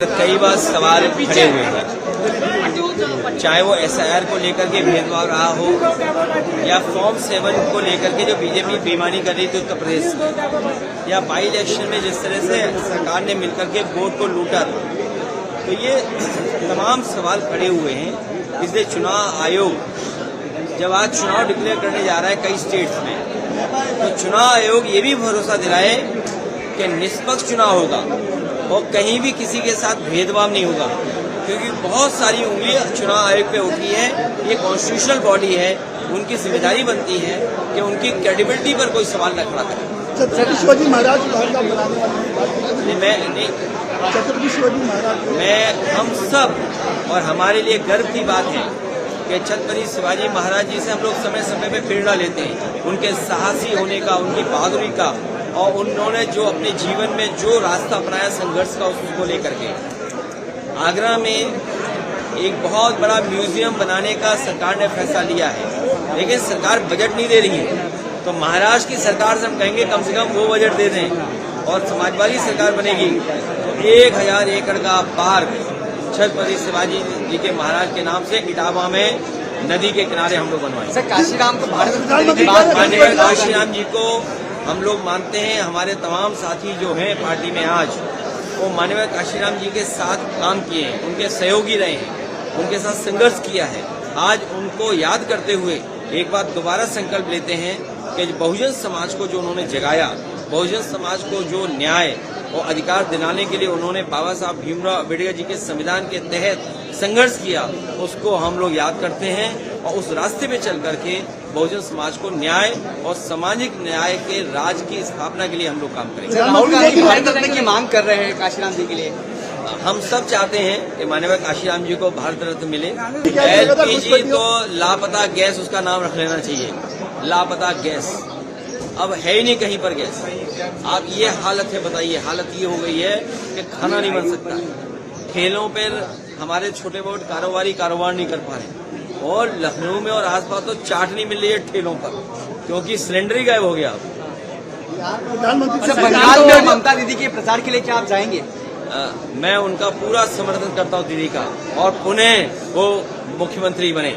कई बार सवाल खड़े हुए हैं, चाहे वो एसआईआर को लेकर के भेदभाव रहा हो या फॉर्म 7 को लेकर के जो बीजेपी बेईमानी कर रही थी उत्तर प्रदेश में, या बाई इलेक्शन में जिस तरह से सरकार ने मिलकर के वोट को लूटा था। तो ये तमाम सवाल खड़े हुए हैं। इसलिए चुनाव आयोग जब आज चुनाव डिक्लेयर करने जा रहा है कई स्टेट्स में, तो चुनाव आयोग ये भी भरोसा दिलाए कि निष्पक्ष चुनाव होगा और कहीं भी किसी के साथ भेदभाव नहीं होगा, क्योंकि बहुत सारी उंगलियां चुनाव आयोग पे उठी है। ये कॉन्स्टिट्यूशनल बॉडी है, उनकी जिम्मेदारी बनती है कि उनकी क्रेडिबिलिटी पर कोई सवाल न खड़ा करे। छत्रपति शिवाजी महाराज मैं हम सब और हमारे लिए गर्व की बात है कि छत्रपति शिवाजी महाराज जी से हम लोग समय समय पे प्रेरणा लेते हैं, उनके साहसी होने का, उनकी बहादुरी का, और उन्होंने जो अपने जीवन में जो रास्ता अपनाया संघर्ष का, उसको लेकर के आगरा में एक बहुत बड़ा म्यूजियम बनाने का सरकार ने फैसला लिया है। लेकिन सरकार बजट नहीं दे रही है, तो महाराष्ट्र की सरकार से हम कहेंगे कम से कम वो बजट दे दें, और समाजवादी सरकार बनेगी तो 1000 एकड़ का पार्क छत्रपति शिवाजी जी के महाराज के नाम से इटावा में नदी के किनारे हम लोग बनवाएंगे। सर, काशीराम को भारत माननीय काशीराम जी को हम लोग मानते हैं। हमारे तमाम साथी जो हैं पार्टी में आज, वो माननीय काशीराम जी के साथ काम किए हैं, उनके सहयोगी रहे हैं, उनके साथ संघर्ष किया है। आज उनको याद करते हुए एक बार दोबारा संकल्प लेते हैं कि बहुजन समाज को जो उन्होंने जगाया, बहुजन समाज को जो न्याय और अधिकार दिलाने के लिए उन्होंने बाबा साहब भीमराव अम्बेडकर जी के संविधान के तहत संघर्ष किया, उसको हम लोग याद करते हैं और उस रास्ते पे चल करके बहुजन समाज को न्याय और सामाजिक न्याय के राज की स्थापना के लिए हम लोग काम करेंगे। राहुल गांधी भारत रत्न की मांग कर रहे हैं काशीराम जी के लिए। हम सब चाहते हैं कि माननीय काशीराम जी को भारत रत्न मिले। एलपीजी तो लापता गैस उसका नाम रख लेना चाहिए, लापता गैस। अब है ही नहीं कहीं पर गैस। आप ये हालत है, बताइए, हालत ये हो गई है कि खाना नहीं बन सकता। ठेलों पर हमारे छोटे बहुत कारोबार नहीं कर पा रहे, और लखनऊ में और आसपास तो चाट नहीं मिल रही है ठेलों पर, क्योंकि सिलेंडर ही गायब हो गया। प्रधानमंत्री बंगाल में ममता दीदी के प्रचार के लिए क्या आप जाएंगे? मैं उनका पूरा समर्थन करता हूं दीदी का, और पुनः वो मुख्यमंत्री बने।